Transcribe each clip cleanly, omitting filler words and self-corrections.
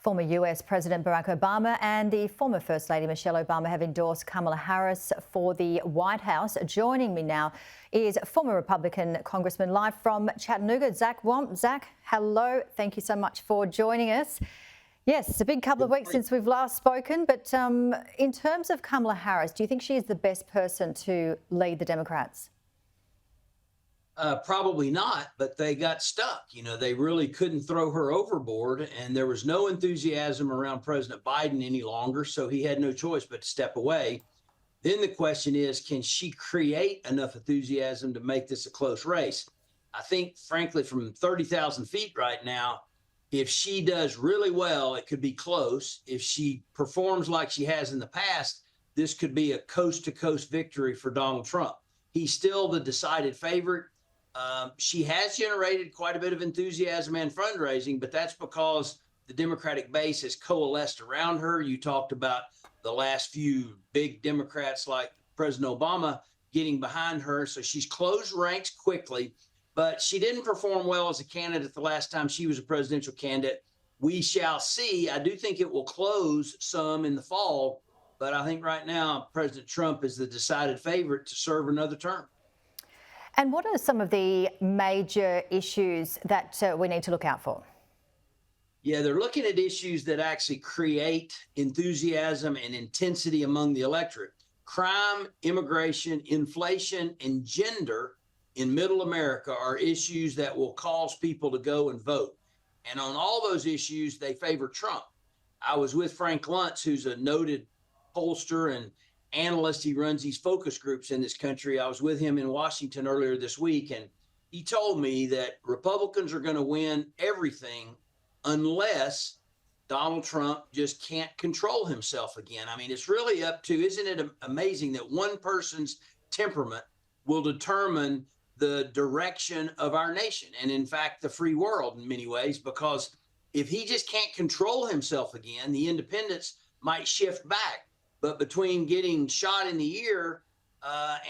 Former US President Barack Obama and the former First Lady Michelle Obama have endorsed Kamala Harris for the White House. Joining me now is former Republican Congressman live from Chattanooga, Zach Wamp. Zach, hello. Thank you so much for joining us. Yes, it's a big couple of weeks since we've last spoken, but in terms of Kamala Harris, do you think she is the best person to lead the Democrats? Probably not, but they got stuck. They really couldn't throw her overboard, and there was no enthusiasm around President Biden any longer, so he had no choice but to step away. Then the question is, can she create enough enthusiasm to make this a close race? I think, frankly, from 30,000 feet right now, if she does really well, it could be close. If she performs like she has in the past, this could be a coast-to-coast victory for Donald Trump. He's still the decided favorite. She has generated quite a bit of enthusiasm and fundraising, but that's because the Democratic base has coalesced around her. You talked about the last few big Democrats like President Obama getting behind her. So she's closed ranks quickly, but she didn't perform well as a candidate the last time she was a presidential candidate. We shall see. I do think it will close some in the fall, but I think right now President Trump is the decided favorite to serve another term. And what are some of the major issues that we need to look out for? Yeah, they're looking at issues that actually create enthusiasm and intensity among the electorate. Crime, immigration, inflation, and gender in middle America are issues that will cause people to go and vote. And on all those issues, they favor Trump. I was with Frank Luntz, who's a noted pollster and analyst. He runs these focus groups in this country. I was with him in Washington earlier this week, and he told me that Republicans are going to win everything unless Donald Trump just can't control himself again. I mean, it's really up to, isn't it amazing that one person's temperament will determine the direction of our nation, and in fact, the free world in many ways, because if he just can't control himself again, the independents might shift back. But between getting shot in the ear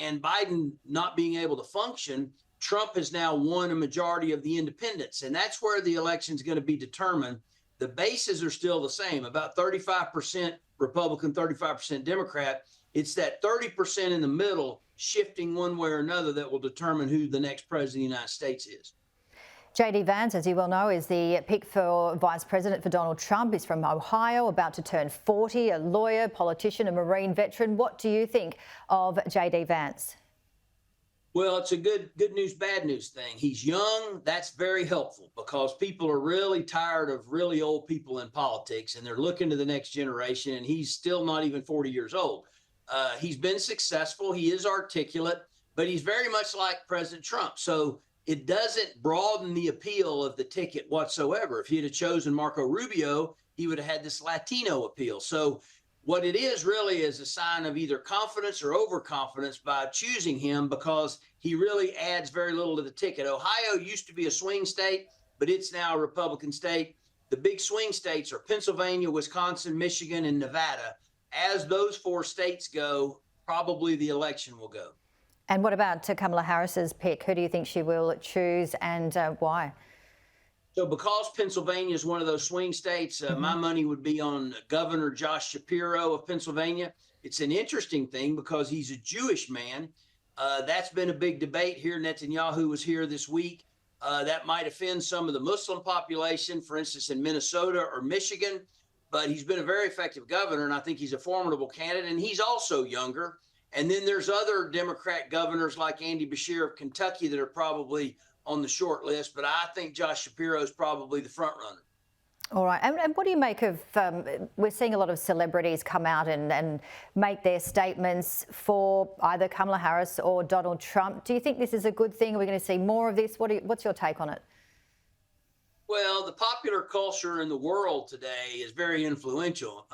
and Biden not being able to function, Trump has now won a majority of the independents. And that's where the election is going to be determined. The bases are still the same, about 35% Republican, 35% Democrat. It's that 30% in the middle shifting one way or another that will determine who the next president of the United States is. Vance, as you well know, is the pick for vice president for Donald Trump. He's from Ohio, about to turn 40, a lawyer, politician, a Marine veteran. What do you think of Vance? Well, it's a good news, bad news thing. He's young. That's very helpful because people are really tired of really old people in politics, and they're looking to the next generation, and he's still not even 40 years old. He's been successful. He is articulate, but he's very much like President Trump. So it doesn't broaden the appeal of the ticket whatsoever. If he'd have chosen Marco Rubio, he would have had this Latino appeal. So what it is really is a sign of either confidence or overconfidence by choosing him, because he really adds very little to the ticket. Ohio used to be a swing state, but it's now a Republican state. The big swing states are Pennsylvania, Wisconsin, Michigan, and Nevada. As those four states go, probably the election will go. And what about Kamala Harris's pick? Who do you think she will choose, and why? So because Pennsylvania is one of those swing states, my money would be on Governor Josh Shapiro of Pennsylvania. It's an interesting thing because he's a Jewish man. That's been a big debate here. Netanyahu was here this week. That might offend some of the Muslim population, for instance, in Minnesota or Michigan. But he's been a very effective governor, and I think he's a formidable candidate. And he's also younger. And then there's other Democrat governors like Andy Beshear of Kentucky that are probably on the short list, but I think Josh Shapiro is probably the front runner. All right. And what do you make of, we're seeing a lot of celebrities come out and make their statements for either Kamala Harris or Donald Trump. Do you think this is a good thing? Are we going to see more of this? What's your take on it? Well, the popular culture in the world today is very influential.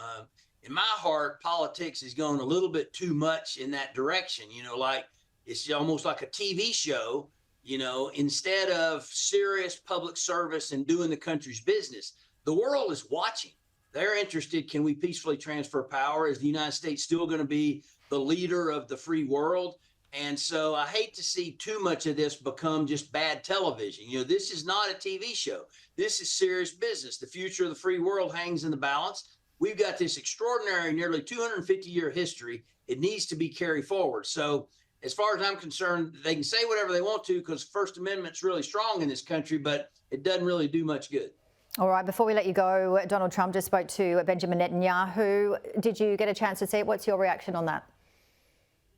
In my heart, politics is going a little bit too much in that direction. Like it's almost like a TV show, instead of serious public service and doing the country's business. The world is watching. They're interested. Can we peacefully transfer power? Is the United States still going to be the leader of the free world? And so I hate to see too much of this become just bad television. This is not a TV show. This is serious business. The future of the free world hangs in the balance. We've got this extraordinary, nearly 250-year history. It needs to be carried forward. So as far as I'm concerned, they can say whatever they want to because First Amendment's really strong in this country, but it doesn't really do much good. All right, before we let you go, Donald Trump just spoke to Benjamin Netanyahu. Did you get a chance to see it? What's your reaction on that?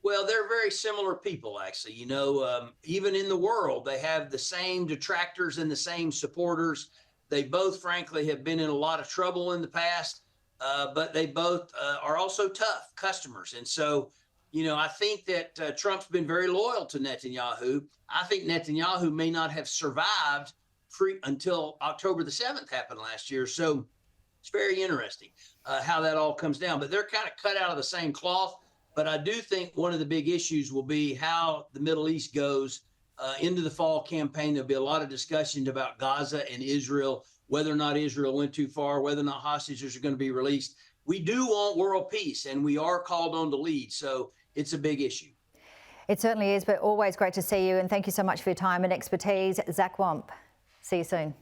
Well, they're very similar people, actually. Even in the world, they have the same detractors and the same supporters. They both, frankly, have been in a lot of trouble in the past, but they both are also tough customers. And so, I think that Trump's been very loyal to Netanyahu. I think Netanyahu may not have survived until October the 7th happened last year. So it's very interesting how that all comes down. But they're kind of cut out of the same cloth. But I do think one of the big issues will be how the Middle East goes into the fall campaign. There'll be a lot of discussions about Gaza and Israel, whether or not Israel went too far, whether or not hostages are going to be released. We do want world peace, and we are called on to lead. So it's a big issue. It certainly is, but always great to see you. And thank you so much for your time and expertise. Zach Wamp, see you soon.